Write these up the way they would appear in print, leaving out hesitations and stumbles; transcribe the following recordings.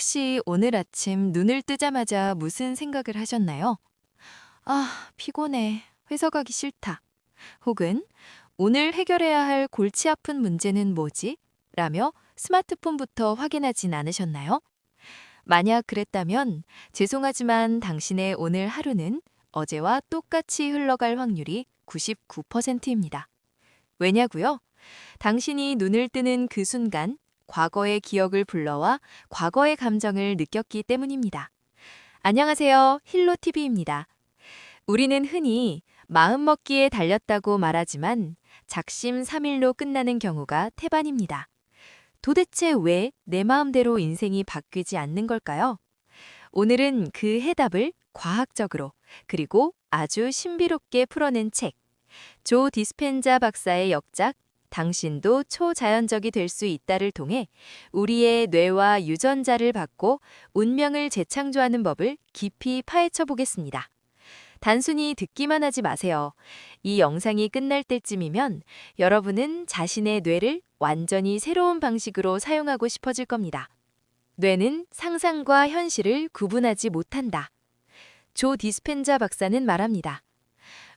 혹시 오늘 아침 눈을 뜨자마자 무슨 생각을 하셨나요? 아, 피곤해. 회사 가기 싫다. 혹은 오늘 해결해야 할 골치 아픈 문제는 뭐지? 라며 스마트폰부터 확인하진 않으셨나요? 만약 그랬다면 죄송하지만 당신의 오늘 하루는 어제와 똑같이 흘러갈 확률이 99%입니다. 왜냐고요? 당신이 눈을 뜨는 그 순간 과거의 기억을 불러와 과거의 감정을 느꼈기 때문입니다. 안녕하세요. 힐로TV입니다. 우리는 흔히 마음먹기에 달렸다고 말하지만 작심 삼일로 끝나는 경우가 태반입니다. 도대체 왜 내 마음대로 인생이 바뀌지 않는 걸까요? 오늘은 그 해답을 과학적으로 그리고 아주 신비롭게 풀어낸 책, 조 디스펜자 박사의 역작 당신도 초자연적이 될 수 있다를 통해 우리의 뇌와 유전자를 받고 운명을 재창조하는 법을 깊이 파헤쳐 보겠습니다. 단순히 듣기만 하지 마세요. 이 영상이 끝날 때쯤이면 여러분은 자신의 뇌를 완전히 새로운 방식으로 사용하고 싶어질 겁니다. 뇌는 상상과 현실을 구분하지 못한다. 조 디스펜자 박사는 말합니다.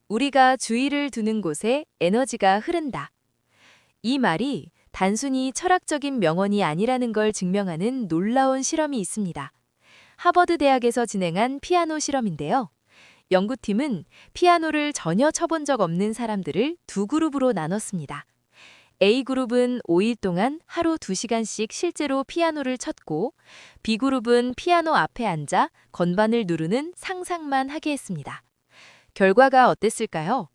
우리가 주의를 두는 곳에 에너지가 흐른다. 이 말이 단순히 철학적인 명언이 아니라는 걸 증명하는 놀라운 실험이 있습니다. 하버드 대학에서 진행한 피아노 실험인데요. 연구팀은 피아노를 전혀 쳐본 적 없는 사람들을 두 그룹으로 나눴습니다. A그룹은 5일 동안 하루 2시간씩 실제로 피아노를 쳤고, B그룹은 피아노 앞에 앉아 건반을 누르는 상상만 하게 했습니다. 결과가 어땠을까요?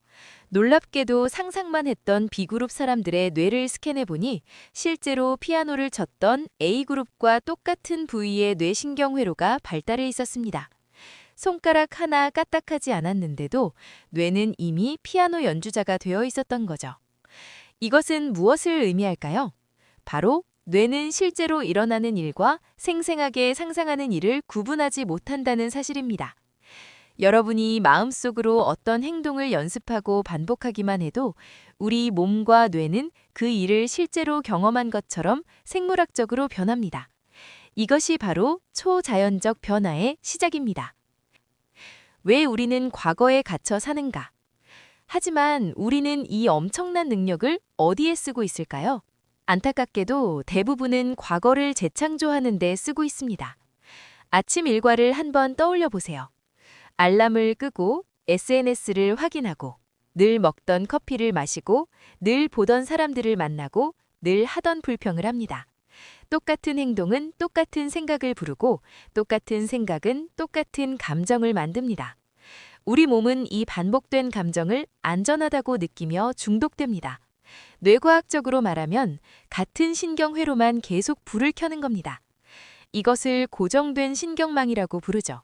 놀랍게도 상상만 했던 B그룹 사람들의 뇌를 스캔해보니 실제로 피아노를 쳤던 A그룹과 똑같은 부위의 뇌신경회로가 발달해 있었습니다. 손가락 하나 까딱하지 않았는데도 뇌는 이미 피아노 연주자가 되어 있었던 거죠. 이것은 무엇을 의미할까요? 바로 뇌는 실제로 일어나는 일과 생생하게 상상하는 일을 구분하지 못한다는 사실입니다. 여러분이 마음속으로 어떤 행동을 연습하고 반복하기만 해도 우리 몸과 뇌는 그 일을 실제로 경험한 것처럼 생물학적으로 변합니다. 이것이 바로 초자연적 변화의 시작입니다. 왜 우리는 과거에 갇혀 사는가? 하지만 우리는 이 엄청난 능력을 어디에 쓰고 있을까요? 안타깝게도 대부분은 과거를 재창조하는 데 쓰고 있습니다. 아침 일과를 한번 떠올려 보세요. 알람을 끄고 SNS를 확인하고 늘 먹던 커피를 마시고 늘 보던 사람들을 만나고 늘 하던 불평을 합니다. 똑같은 행동은 똑같은 생각을 부르고 똑같은 생각은 똑같은 감정을 만듭니다. 우리 몸은 이 반복된 감정을 안전하다고 느끼며 중독됩니다. 뇌과학적으로 말하면 같은 신경회로만 계속 불을 켜는 겁니다. 이것을 고정된 신경망이라고 부르죠.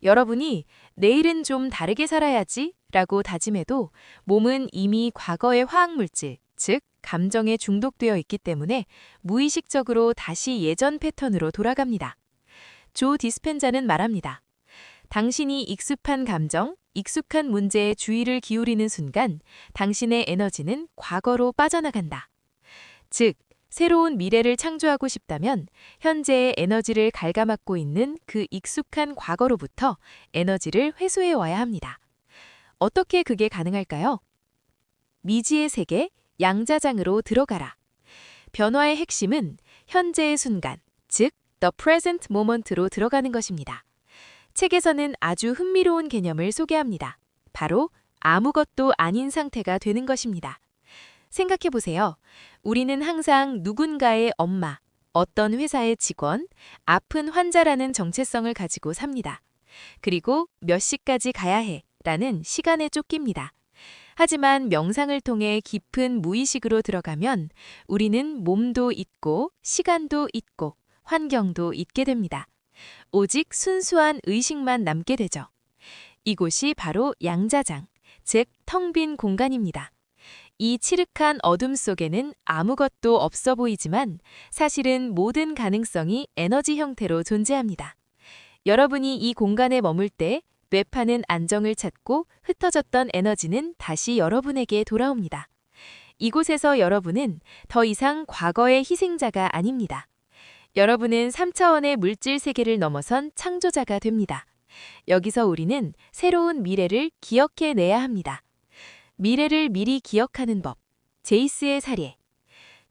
여러분이 내일은 좀 다르게 살아야지 라고 다짐해도 몸은 이미 과거의 화학물질, 즉 감정에 중독되어 있기 때문에 무의식적으로 다시 예전 패턴으로 돌아갑니다. 조 디스펜자는 말합니다. 당신이 익숙한 감정, 익숙한 문제에 주의를 기울이는 순간 당신의 에너지는 과거로 빠져나간다. 즉, 새로운 미래를 창조하고 싶다면 현재의 에너지를 갉아먹고 있는 그 익숙한 과거로부터 에너지를 회수해 와야 합니다. 어떻게 그게 가능할까요? 미지의 세계, 양자장으로 들어가라. 변화의 핵심은 현재의 순간, 즉 the present moment로 들어가는 것입니다. 책에서는 아주 흥미로운 개념을 소개합니다. 바로 아무것도 아닌 상태가 되는 것입니다. 생각해 보세요. 우리는 항상 누군가의 엄마, 어떤 회사의 직원, 아픈 환자라는 정체성을 가지고 삽니다. 그리고 몇 시까지 가야 해 라는 시간에 쫓깁니다. 하지만 명상을 통해 깊은 무의식으로 들어가면 우리는 몸도 잊고 시간도 잊고 환경도 잊게 됩니다. 오직 순수한 의식만 남게 되죠. 이곳이 바로 양자장, 즉 텅 빈 공간입니다. 이 칠흑한 어둠 속에는 아무것도 없어 보이지만 사실은 모든 가능성이 에너지 형태로 존재합니다. 여러분이 이 공간에 머물 때 뇌파는 안정을 찾고 흩어졌던 에너지는 다시 여러분에게 돌아옵니다. 이곳에서 여러분은 더 이상 과거의 희생자가 아닙니다. 여러분은 3차원의 물질 세계를 넘어선 창조자가 됩니다. 여기서 우리는 새로운 미래를 기억해내야 합니다. 미래를 미리 기억하는 법. 제이스의 사례.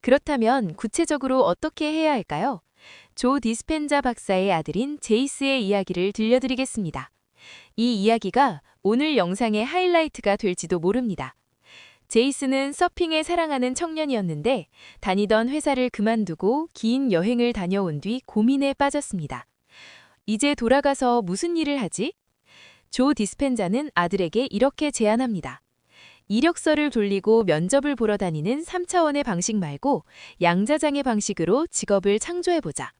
그렇다면 구체적으로 어떻게 해야 할까요? 조 디스펜자 박사의 아들인 제이스의 이야기를 들려드리겠습니다. 이 이야기가 오늘 영상의 하이라이트가 될지도 모릅니다. 제이스는 서핑을 사랑하는 청년이었는데 다니던 회사를 그만두고 긴 여행을 다녀온 뒤 고민에 빠졌습니다. 이제 돌아가서 무슨 일을 하지? 조 디스펜자는 아들에게 이렇게 제안합니다. 이력서를 돌리고 면접을 보러 다니는 3차원의 방식 말고 양자장의 방식으로 직업을 창조해보자.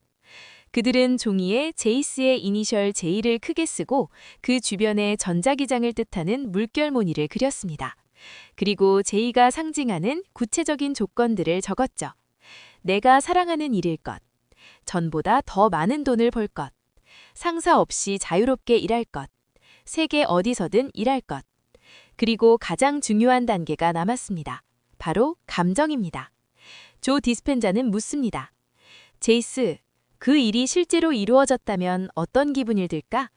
그들은 종이에 제이스의 이니셜 J를 크게 쓰고 그 주변에 전자기장을 뜻하는 물결 무늬를 그렸습니다. 그리고 J가 상징하는 구체적인 조건들을 적었죠. 내가 사랑하는 일일 것, 전보다 더 많은 돈을 벌 것, 상사 없이 자유롭게 일할 것, 세계 어디서든 일할 것. 그리고 가장 중요한 단계가 남았습니다. 바로 감정입니다. 조 디스펜자는 묻습니다. 제이스, 그 일이 실제로 이루어졌다면 어떤 기분이 들까?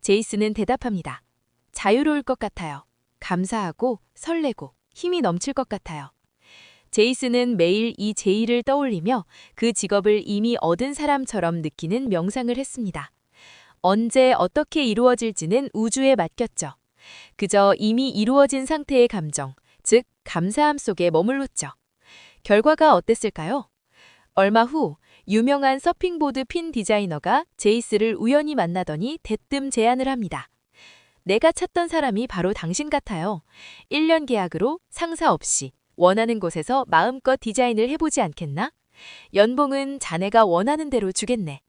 제이스는 대답합니다. 자유로울 것 같아요. 감사하고 설레고 힘이 넘칠 것 같아요. 제이스는 매일 이 제의를 떠올리며 그 직업을 이미 얻은 사람처럼 느끼는 명상을 했습니다. 언제 어떻게 이루어질지는 우주에 맡겼죠. 그저 이미 이루어진 상태의 감정, 즉 감사함 속에 머물렀죠. 결과가 어땠을까요? 얼마 후 유명한 서핑보드 핀 디자이너가 제이스를 우연히 만나더니 대뜸 제안을 합니다. 내가 찾던 사람이 바로 당신 같아요. 1년 계약으로 상사 없이 원하는 곳에서 마음껏 디자인을 해보지 않겠나? 연봉은 자네가 원하는 대로 주겠네.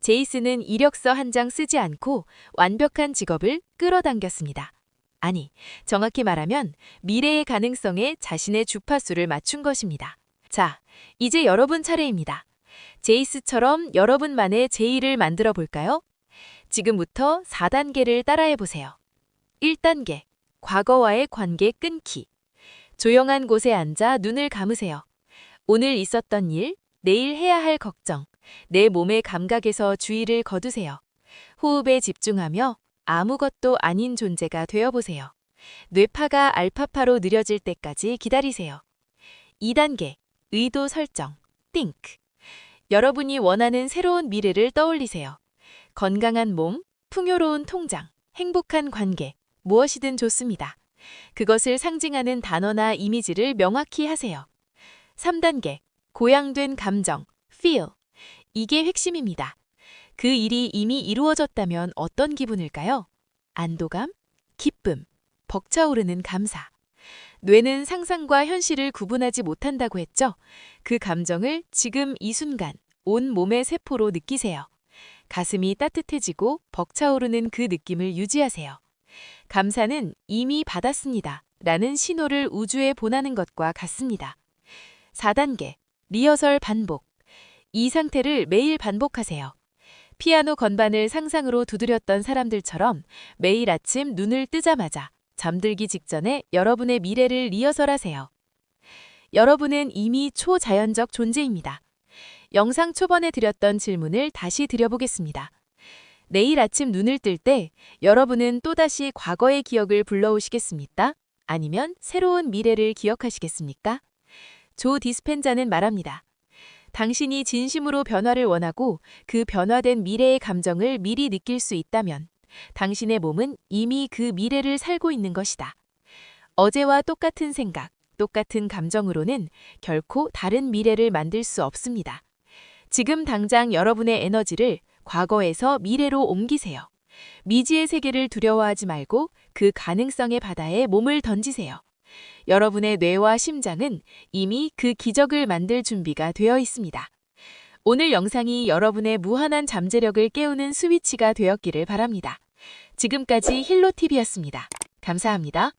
제이스는 이력서 한 장 쓰지 않고 완벽한 직업을 끌어당겼습니다. 아니, 정확히 말하면 미래의 가능성에 자신의 주파수를 맞춘 것입니다. 자, 이제 여러분 차례입니다. 제이스처럼 여러분만의 제의를 만들어 볼까요? 지금부터 4단계를 따라해보세요. 1단계, 과거와의 관계 끊기. 조용한 곳에 앉아 눈을 감으세요. 오늘 있었던 일, 내일 해야 할 걱정, 내 몸의 감각에서 주의를 거두세요. 호흡에 집중하며 아무것도 아닌 존재가 되어보세요. 뇌파가 알파파로 느려질 때까지 기다리세요. 2단계, 의도 설정, think. 여러분이 원하는 새로운 미래를 떠올리세요. 건강한 몸, 풍요로운 통장, 행복한 관계, 무엇이든 좋습니다. 그것을 상징하는 단어나 이미지를 명확히 하세요. 3단계, 고양된 감정, feel. 이게 핵심입니다. 그 일이 이미 이루어졌다면 어떤 기분일까요? 안도감, 기쁨, 벅차오르는 감사. 뇌는 상상과 현실을 구분하지 못한다고 했죠? 그 감정을 지금 이 순간 온 몸의 세포로 느끼세요. 가슴이 따뜻해지고 벅차오르는 그 느낌을 유지하세요. 감사는 이미 받았습니다. 라는 신호를 우주에 보내는 것과 같습니다. 4단계, 리허설 반복. 이 상태를 매일 반복하세요. 피아노 건반을 상상으로 두드렸던 사람들처럼 매일 아침 눈을 뜨자마자 잠들기 직전에 여러분의 미래를 리허설하세요. 여러분은 이미 초자연적 존재입니다. 영상 초반에 드렸던 질문을 다시 드려보겠습니다. 내일 아침 눈을 뜰 때 여러분은 또다시 과거의 기억을 불러오시겠습니까? 아니면 새로운 미래를 기억하시겠습니까? 조 디스펜자는 말합니다. 당신이 진심으로 변화를 원하고 그 변화된 미래의 감정을 미리 느낄 수 있다면 당신의 몸은 이미 그 미래를 살고 있는 것이다. 어제와 똑같은 생각, 똑같은 감정으로는 결코 다른 미래를 만들 수 없습니다. 지금 당장 여러분의 에너지를 과거에서 미래로 옮기세요. 미지의 세계를 두려워하지 말고 그 가능성의 바다에 몸을 던지세요. 여러분의 뇌와 심장은 이미 그 기적을 만들 준비가 되어 있습니다. 오늘 영상이 여러분의 무한한 잠재력을 깨우는 스위치가 되었기를 바랍니다. 지금까지 힐로TV였습니다. 감사합니다.